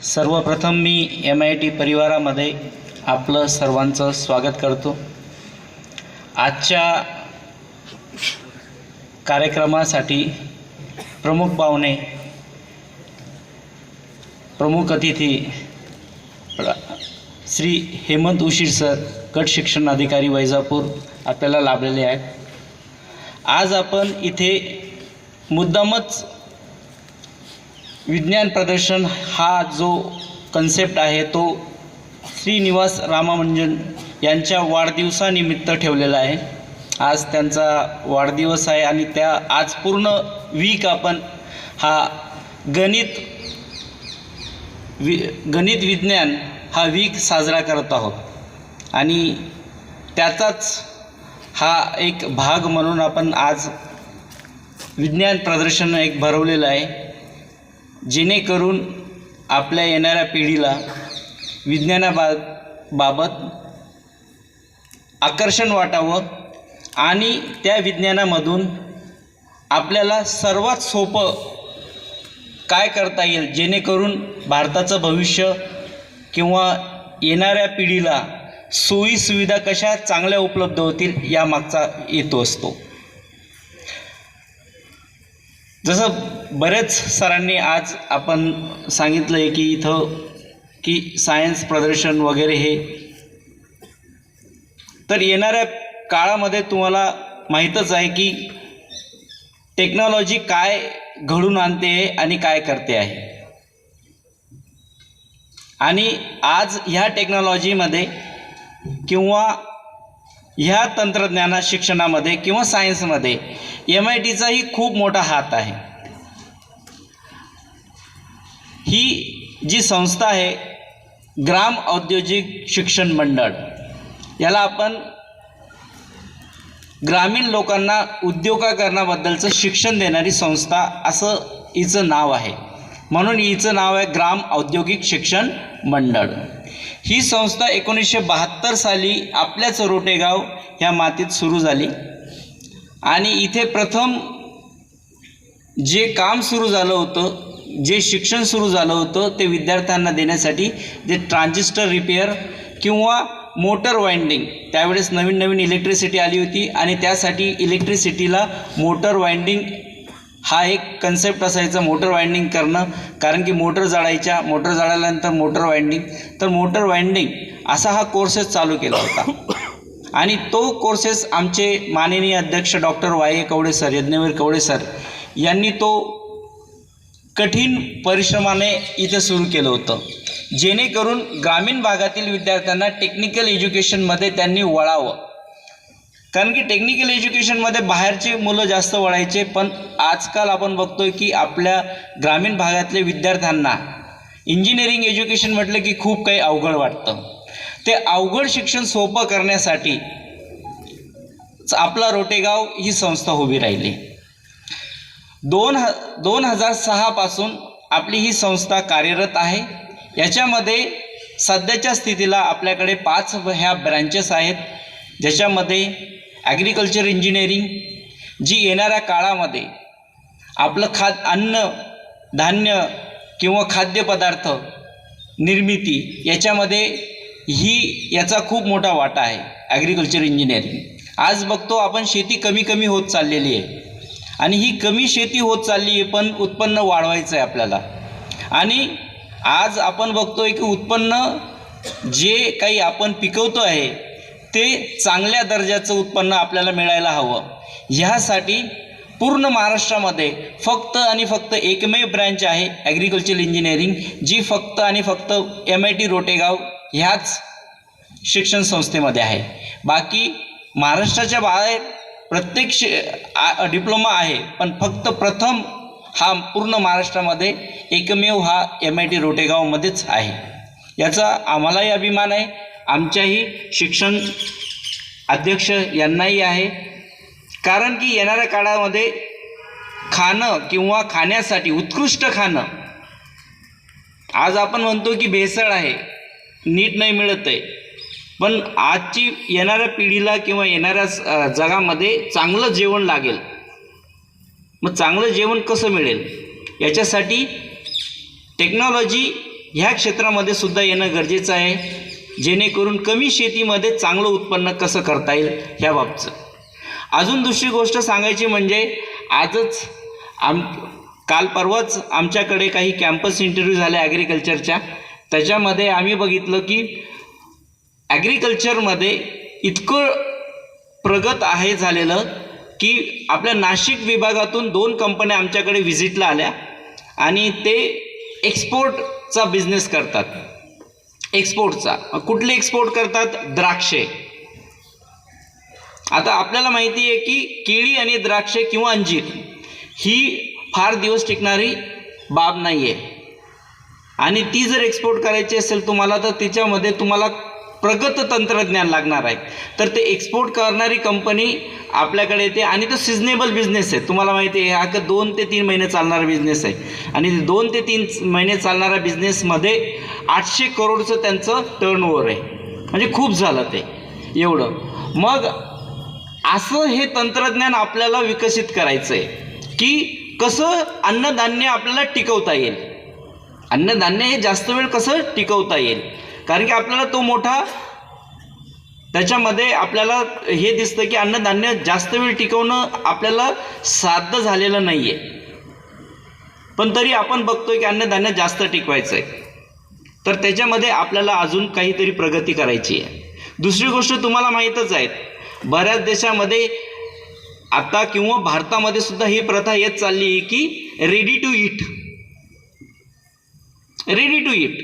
सर्वप्रथम मी MIT परिवारामध्ये आपलं सर्वांचं स्वागत करतो। आजच्या कार्यक्रमासाठी प्रमुख पाहुणे, प्रमुख अतिथी श्री हेमंत उशीर सर, गट शिक्षण अधिकारी वैजापूर आपल्याला लाभलेले आहेत। आज आपण इथे मुद्दामच विज्ञान प्रदर्शन हा जो कन्सेप्ट आहे तो श्रीनिवास रामानुजन यांच्या वाढदिवसानिमित्त ठेवलेला आहे। आज त्यांचा वाढदिवस आहे आणि त्या आज पूर्ण वीक आपण हा गणित विज्ञान हा वीक साजरा करत आहोत आणि त्याचाच हा एक भाग म्हणून आपण आज विज्ञान प्रदर्शन एक भरवलेलं आहे, जेणेकरून आपल्या येणाऱ्या पिढीला विज्ञानाबाबत आकर्षण वाटावं आणि त्या विज्ञानामधून आपल्याला सर्वात सोपं काय करता येईल, जेणेकरून भारताचं भविष्य किंवा येणाऱ्या पिढीला सोयीसुविधा कशा चांगल्या उपलब्ध होतील यामागचा हेतू असतो। जसं बरेच सरांनी आज आपण सांगितलं आहे की इथं की सायन्स प्रदर्शन वगैरे हे, तर येणाऱ्या काळामध्ये तुम्हाला माहीतच आहे की टेक्नॉलॉजी काय घडून आणते आणि काय करते आहे। आणि आज ह्या टेक्नॉलॉजीमध्ये किंवा ह्या तंत्रज्ञान शिक्षणामध्ये किंवा सायन्समध्ये MITचाही खूप मोठा हात आहे। ही जी संस्था आहे ग्राम औद्योगिक शिक्षण मंडळ, याला आपण ग्रामीण लोकांना उद्योगीकरणाबद्दलचं शिक्षण देणारी संस्था असं हिचं नाव आहे, म्हणून हिचं नाव आहे ग्राम औद्योगिक शिक्षण मंडळ। ही संस्था 1972 साली आपल्याच रोटेगाव ह्या मातीत सुरू झाली आणि इथे प्रथम जे काम सुरू झालं होतं, जे शिक्षण सुरू झालं होतं ते विद्यार्थ्यांना देण्यासाठी जे ट्रान्झिस्टर रिपेअर किंवा मोटर वाइंडिंग, त्यावेळेस नवीन इलेक्ट्रिसिटी आली होती आणि त्यासाठी इलेक्ट्रिसिटीला मोटर वाइंडिंग हा एक कन्सेप्ट असायचा, मोटर वाइंडिंग करणं, कारण की मोटर जाळल्यानंतर मोटर वाइंडिंग, तर मोटर वाइंडिंग असा हा कोर्सेस चालू केला होता। आणि तो कोर्सेस आमचे माननीय अध्यक्ष doctor YA Kawade sir, Yagyavir Kawade sir यांनी तो कठीण परिश्रमाने इथे सुरू केलं होतं, जेणेकरून ग्रामीण भागातील विद्यार्थ्यांना टेक्निकल एज्युकेशनमध्ये त्यांनी वळावं। कारण की टेक्निकल एज्युकेशनमध्ये बाहेरचे मुलं जास्त वळायचे, पण आजकाल आपण बघतोय की आपल्या ग्रामीण भागातल्या विद्यार्थ्यांना इंजिनिअरिंग एज्युकेशन म्हटलं की खूप काही अवघड वाटतं। ते अवघड शिक्षण सोपं करण्यासाठी आपला रोटेगाव ही संस्था उभी राहिली। 2006 पासून आपली ही संस्था कार्यरत आहे। याच्यामध्ये सध्याच्या स्थितीला आपल्याकडे 5 ह्या ब्रँचेस आहेत, ज्याच्यामध्ये ॲग्रिकल्चर इंजिनिअरिंग, जी येणाऱ्या काळामध्ये आपलं अन्न धान्य किंवा खाद्यपदार्थ निर्मिती याच्यामध्ये याचा खूप मोठा वाटा आहे। ॲग्रिकल्चर इंजिनिअरिंग आज बघतो आपण शेती कमी होत चाललेली आहे आणि ही कमी शेती होत चालली आहे, पण उत्पन्न वाढवायचं आहे आपल्याला। आणि आज आपण बघतोय की उत्पन्न जे काही आपण पिकवतो आहे ते चांगल्या दर्जाचं उत्पन्न आपल्याला मिळायला हवं। ह्यासाठी पूर्ण महाराष्ट्रामध्ये फक्त आणि फक्त एकमेव ब्रँच आहे ॲग्रिकल्चर इंजिनिअरिंग, जी फक्त आणि फक्त MIT रोटेगाव ह्याच शिक्षण संस्थेमध्ये आहे। बाकी महाराष्ट्राच्या बाहेर प्रत्येक डिप्लोमा आहे, पण फक्त प्रथम हा पूर्ण महाराष्ट्रामध्ये एकमेव हा MIT रोटेगावमध्येच आहे। याचा आम्हालाही अभिमान आहे, आमच्याही शिक्षण अध्यक्ष यांनाही आहे। कारण की येणाऱ्या काळामध्ये खाणं किंवा खाण्यासाठी उत्कृष्ट खाणं, आज आपण म्हणतो की भेसळ आहे, नीट नाही मिळत आहे, पण आजची येणाऱ्या पिढीला किंवा येणाऱ्या जगामध्ये चांगलं जेवण लागेल। मग चांगलं जेवण कसं मिळेल याच्यासाठी टेक्नॉलॉजी ह्या क्षेत्रामध्ये सुद्धा येणं गरजेचं आहे, जेणेकरून कमी शेतीमध्ये चांगलं उत्पन्न कसं करता येईल ह्या बाबतीत. अजून दुसरी गोष्ट सांगायची म्हणजे आजच काल परवाच आमच्याकडे काही कॅम्पस इंटरव्ह्यू झाले ॲग्रिकल्चरच्या. त्याच्यामध्ये आम्ही बघितलं की ॲग्रिकल्चरमध्ये इतकं प्रगत आहे झालेलं की आपल्या नाशिक विभागातून 2 कंपन्या आमच्याकडे व्हिजिटला आल्या आणि ते एक्सपोर्टचा बिझनेस करतात. एक्सपोर्टचा कुठले एक्सपोर्ट करतात? द्राक्षे. आता आपल्याला माहिती आहे की केळी आणि द्राक्षे किंवा अंजीर ही फार दिवस टिकणारी बाब नाही आहे आणि ती जर एक्सपोर्ट करायची असेल तुम्हाला तर तिच्यामध्ये तुम्हाला प्रगत तंत्रज्ञान लागणार आहे. तर ते एक्सपोर्ट करणारी कंपनी आपल्याकडे येते आणि तो सिजनेबल बिझनेस आहे. तुम्हाला माहिती आहे हा 2 ते 3 महिने चालणारा बिझनेस आहे आणि 2 ते 3 महिने चालणाऱ्या बिझनेसमध्ये 800 करोडचं त्यांचं टर्नओव्हर आहे. म्हणजे खूप झालं ते एवढं. मग असं हे तंत्रज्ञान आपल्याला विकसित करायचं आहे की कसं अन्नधान्य आपल्याला टिकवता येईल. अन्नधान्य हे जास्त वेळ कसं टिकवता येईल, कारण की आपल्याला तो मोठा त्याच्यामध्ये आपल्याला हे दिसतं की अन्नधान्य जास्त वेळ टिकवणं आपल्याला साध्य झालेलं नाही आहे, पण तरी आपण बघतोय की अन्नधान्य जास्त टिकवायचं आहे. तर त्याच्यामध्ये आपल्याला अजून काहीतरी प्रगती करायची आहे. दुसरी गोष्ट तुम्हाला माहीतच आहे, बऱ्याच देशामध्ये आता किंवा भारतामध्ये सुद्धा ही प्रथा येत चालली आहे की ready to eat. Ready to eat.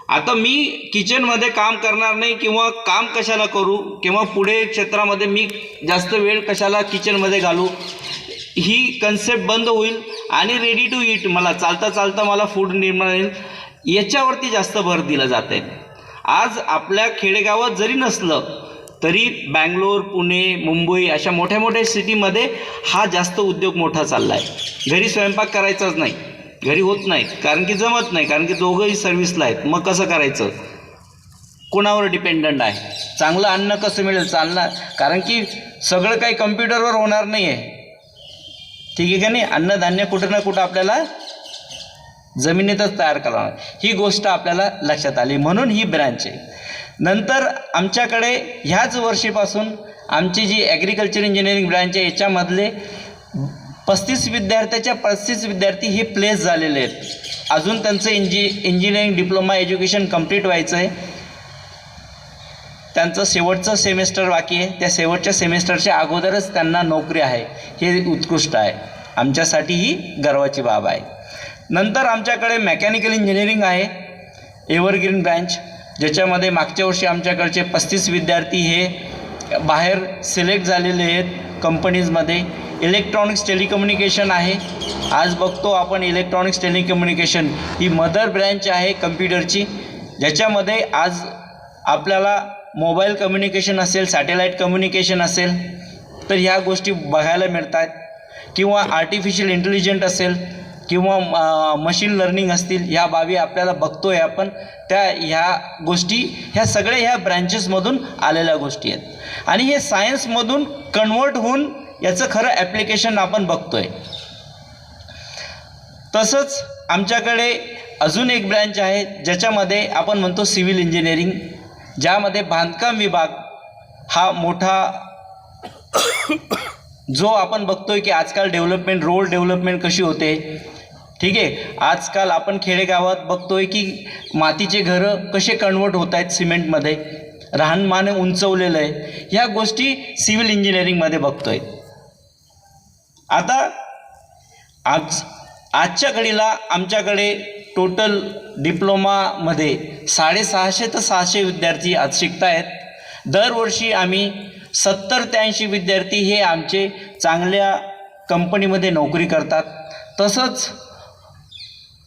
आता मी किचनमध्ये काम करणार नाही किंवा काम कशाला करू किंवा पुढे क्षेत्रामध्ये मी जास्त वेळ कशाला किचनमध्ये घालू, ही कन्सेप्ट बंद होईल आणि रेडी टू ईट, मला चालता चालता मला फूड निर्माण होईल, याच्यावरती जास्त भर दिला जात आहे. आज आपल्या खेडेगावात जरी नसलं तरी बँगलोर, पुणे, मुंबई अशा मोठ्या मोठ्या सिटीमध्ये हा जास्त उद्योग मोठा चालला आहे. घरी स्वयंपाक करायचाच नाही, घरी होत नाही, कारण की जमत नाही, कारण की दोघंही सर्व्हिसला आहेत. मग कसं करायचं? कोणावर डिपेंडंट आहे? चांगलं अन्न कसं मिळेल? चालणार, कारण की सगळं काही कम्प्युटरवर होणार नाही आहे. ठीक आहे का नाही? अन्नधान्य कुठं ना कुठं आपल्याला जमिनीतच तयार करावं, ही गोष्ट आपल्याला लक्षात आली, म्हणून ही ब्रँच आहे. नंतर आमच्याकडे ह्याच वर्षीपासून आमची जी ॲग्रिकल्चर इंजिनिअरिंग ब्रँच आहे याच्यामधले 35 विद्यार्थ्याच्या 35 विद्यार्थी हे प्लेस झालेले आहेत. अजून त्यांचं इंजिनिअरिंग डिप्लोमा एज्युकेशन कंप्लीट व्हायचं आहे. त्यांचं शेवटचं सेमेस्टर बाकी आहे. त्या शेवटच्या सेमेस्टरच्या अगोदरच त्यांना नोकरी आहे. हे उत्कृष्ट आहे, आमच्यासाठी ही गर्वाची बाब आहे. नंतर आमच्याकडे मेकॅनिकल इंजिनिअरिंग आहे, एव्हरग्रीन ब्रँच, ज्याच्यामध्ये मागच्या वर्षी आमच्याकडचे 35 विद्यार्थी हे बाहेर सिलेक्ट झालेले आहेत कंपनीजमध्ये. इलेक्ट्रॉनिक्स टेलिकम्युनिकेशन आहे. आज बघतो आपण इलेक्ट्रॉनिक्स टेलिकम्युनिकेशन ही मदर ब्रँच आहे कम्प्युटरची, ज्याच्यामध्ये आज आपल्याला मोबाईल कम्युनिकेशन असेल, सॅटेलाईट कम्युनिकेशन असेल तर ह्या गोष्टी बघायला मिळतात, किंवा आर्टिफिशियल इंटेलिजंट असेल किंवा मशीन लर्निंग असतील, ह्या बाबी आपल्याला बघतो आहे आपण. ह्या गोष्टी ह्या सगळ्या ह्या ब्रँचेसमधून आलेल्या गोष्टी आहेत आणि हे सायन्समधून कन्वर्ट होऊन याचं खरं ॲप्लिकेशन आपण बघतो आहे. तसंच आमच्याकडे अजून एक ब्रँच आहे ज्याच्यामध्ये आपण म्हणतो सिव्हिल इंजिनिअरिंग, ज्यामध्ये बांधकाम विभाग हा मोठा जो आपण बघतोय की आजकाल डेव्हलपमेंट, रोड डेव्हलपमेंट कशी होते. ठीक आहे, आजकाल आपण खेडेगावात बघतोय की मातीचे घरं कसे कन्वर्ट होत आहेत सिमेंटमध्ये, राहणमान उंचवलेलं आहे, ह्या गोष्टी सिव्हिल इंजिनिअरिंगमध्ये बघतोय. आता आजच्या घडीला आमच्याकडे टोटल डिप्लोमामध्ये 650 ते 600 विद्यार्थी आज शिकत आहेत. दरवर्षी आम्ही 70 ते 80 विद्यार्थी हे आमचे चांगल्या कंपनीमध्ये नोकरी करतात. तसंच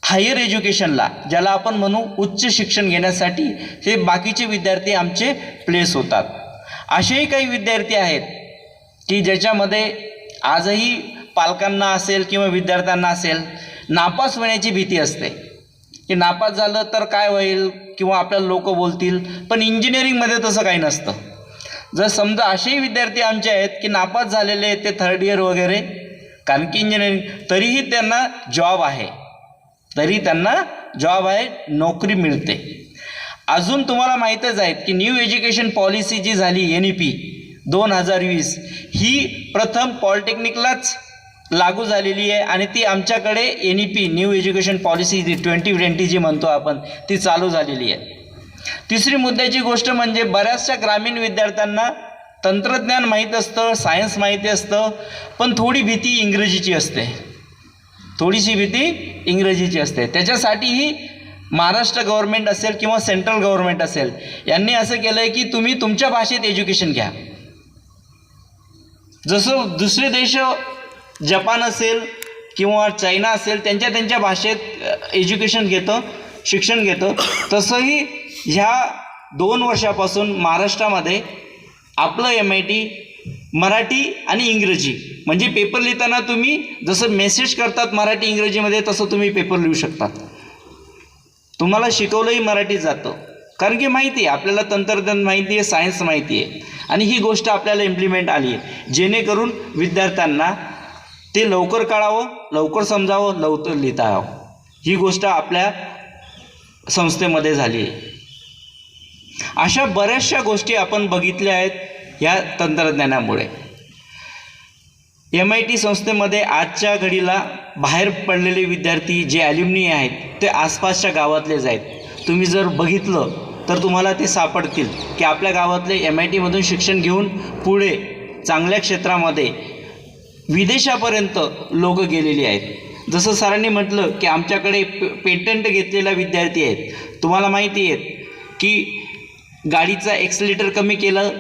हायर एज्युकेशनला, ज्याला आपण म्हणू उच्च शिक्षण घेण्यासाठी, हे बाकीचे विद्यार्थी आमचे प्लेस होतात. असेही काही विद्यार्थी आहेत की ज्याच्यामध्ये आजही पालकांना असेल किंवा विद्यार्थ्यांना असेल नापास होण्याची भीती असते की नापास झालं तर काय होईल किंवा आपल्याला लोक बोलतील. पण इंजिनिअरिंगमध्ये तसं काही नसतं. जर समजा असेही विद्यार्थी आमचे आहेत की नापास झालेले आहेत ते 3rd इयर वगैरे, कारण की इंजिनिअरिंग, तरीही त्यांना जॉब आहे. तरी त्यांना जॉब आहे, नोकरी मिळते. अजून तुम्हाला माहीतच आहे की न्यू एज्युकेशन पॉलिसी जी झाली NEP 2020 ही प्रथम पॉलिटेक्निकलाच लागू झालेली आहे आणि ती आमच्याकडे NEP न्यू एज्युकेशन पॉलिसी 2020 जी म्हणतो आपण ती चालू झालेली आहे. तिसरी मुद्द्याची गोष्ट म्हणजे बऱ्याचशा ग्रामीण विद्यार्थ्यांना तंत्रज्ञान माहीत असतं, सायन्स माहिती असतं, पण थोडी भीती इंग्रजीची असते, थोडीशी भीती इंग्रजीची असते. त्याच्यासाठीही महाराष्ट्र गव्हर्नमेंट असेल किंवा सेंट्रल गव्हर्नमेंट असेल यांनी असं केलं आहे की तुम्ही तुमच्या भाषेत एज्युकेशन घ्या. जसं दुसरे देश जपान असेल किंवा चायना असेल त्यांच्या भाषेत एज्युकेशन घेतं, शिक्षण घेतं, तसंही ह्या 2 वर्षापासून महाराष्ट्रामध्ये आपलं MIT मराठी आणि इंग्रजी म्हणजे पेपर लिहिताना तुम्ही जसं मेसेज करतात मराठी इंग्रजीमध्ये तसं तुम्ही पेपर लिहू शकता. तुम्हाला शिकवलंही मराठीत जातं कारण की माहिती आहे आपल्याला, तंत्रज्ञान माहिती आहे, सायन्स माहिती आहे आणि ही गोष्ट आपल्याला इम्प्लिमेंट आली आहे जेणेकरून विद्यार्थ्यांना ते लवकर कळावं, लवकर समजावं, लवकर लिहिता यावं. ही गोष्ट आपल्या संस्थेमध्ये झाली आहे. अशा बऱ्याचशा गोष्टी आपण बघितल्या आहेत या तंत्रज्ञानामुळे. MIT संस्थेमध्ये आजच्या घडीला बाहेर पडलेले विद्यार्थी जे ॲल्युमिनी आहेत ते आसपासच्या गावातलेच आहेत. तुम्ही जर बघितलं तर तुम्हाला ते सापडतील की आपल्या गावातले MITमधून शिक्षण घेऊन पुढे चांगल्या क्षेत्रामध्ये विदेशापर्यंत लोक गेलेली आहेत. जसं सरांनी म्हटलं की आमच्याकडे पेटंट घेतलेला विद्यार्थी आहेत. तुम्हाला माहिती आहे की गाडीचा ॲक्सिलेटर कमी केलं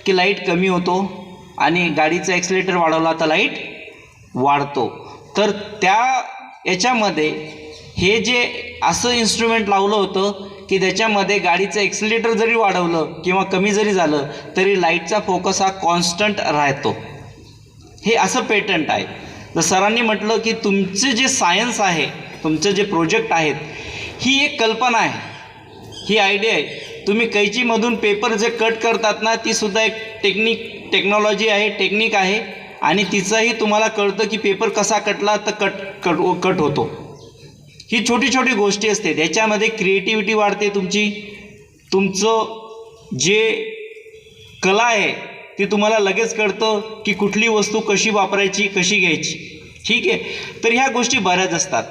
की लाईट कमी होतो आणि गाडीचा ॲक्सिलेटर वाढवला तर लाईट वाढतो. तर त्या याच्यामध्ये हे जे असं इन्स्ट्रुमेंट लावलं होतं की त्याच्यामध्ये गाडीचं ॲक्सिलेटर जरी वाढवलं किंवा कमी जरी झालं तरी लाईटचा फोकस हा कॉन्स्टंट राहतो. हे असं पेटंट आहे. तर सरांनी म्हटलं की तुमचे जे सायन्स आहे, तुमचे जे प्रोजेक्ट आहेत, ही एक कल्पना आहे, ही आयडिया आहे. तुम्ही कैचीमधून पेपर जे कट करतात ना तीसुद्धा एक टेक्नॉलॉजी आहे, टेक्निक आहे आणि तिचंही तुम्हाला कळतं की पेपर कसा कटला तर कट होतो. ही छोटी छोटी गोष्टी असते, त्याच्यामध्ये क्रिएटिव्हिटी वाढते तुमची. तुमचं जे कला आहे ती तुम्हाला लगेच कळतं की कुठली वस्तू कशी वापरायची, कशी घ्यायची. ठीक आहे. तर ह्या गोष्टी बऱ्याच असतात.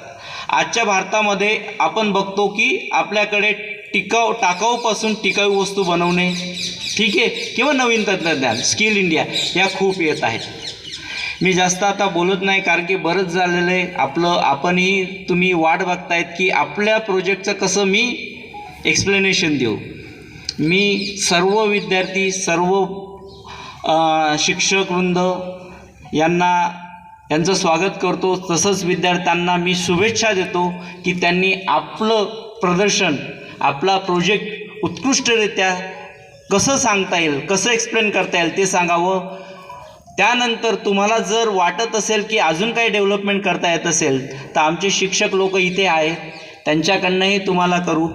आजच्या भारतामध्ये आपण बघतो की आपल्याकडे टाकाऊपासून टिकाऊ वस्तू बनवणे, ठीक आहे, किंवा नवीन तंत्रज्ञान, स्किल इंडिया या खूप येत आहेत. मी जास्त आता बोलत नाही कारण की बरंच झालेलं आहे आपलं. आपणही तुम्ही वाट बघतायत की आपल्या प्रोजेक्टचं कसं मी एक्सप्लेनेशन देऊ. मी सर्व विद्यार्थी, सर्व शिक्षकवृंद यांचं स्वागत करतो. तसंच विद्यार्थ्यांना मी शुभेच्छा देतो की त्यांनी आपलं प्रदर्शन, आपला प्रोजेक्ट उत्कृष्टरित्या कसं सांगता येईल, कसं एक्सप्लेन करता येईल ते सांगावं. त्यानंतर तुम्हाला जर वाटत असेल की अजून काही डेव्हलपमेंट करता येत असेल तर आमचे शिक्षक लोक इथे आहेत, त्यांच्याकडनंही तुम्हाला करू.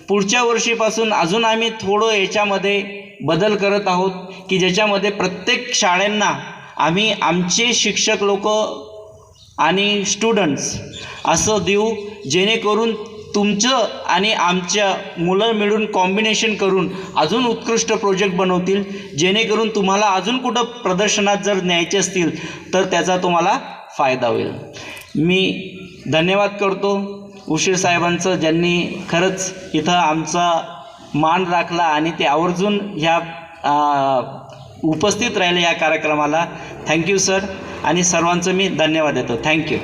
पुढच्या वर्षीपासून अजून आम्ही थोडं याच्यामध्ये बदल करत आहोत की ज्याच्यामध्ये प्रत्येक शाळांना आम्ही आमचे शिक्षक लोक आणि स्टुडंट्स असं देऊ जेणेकरून तुमचं आणि आमच्या मुलं मिळून कॉम्बिनेशन करून अजून उत्कृष्ट प्रोजेक्ट बनवतील, जेणेकरून तुम्हाला अजून कुठं प्रदर्शनात जर न्यायचे असतील तर त्याचा तुम्हाला फायदा होईल. मी धन्यवाद करतो उशीर साहेबांचं, ज्यांनी खरंच इथं आमचा मान राखला आणि ते आवर्जून ह्या उपस्थित राहिले या कार्यक्रमाला. थँक्यू सर, आणि सर्वांचं मी धन्यवाद देतो. थँक्यू.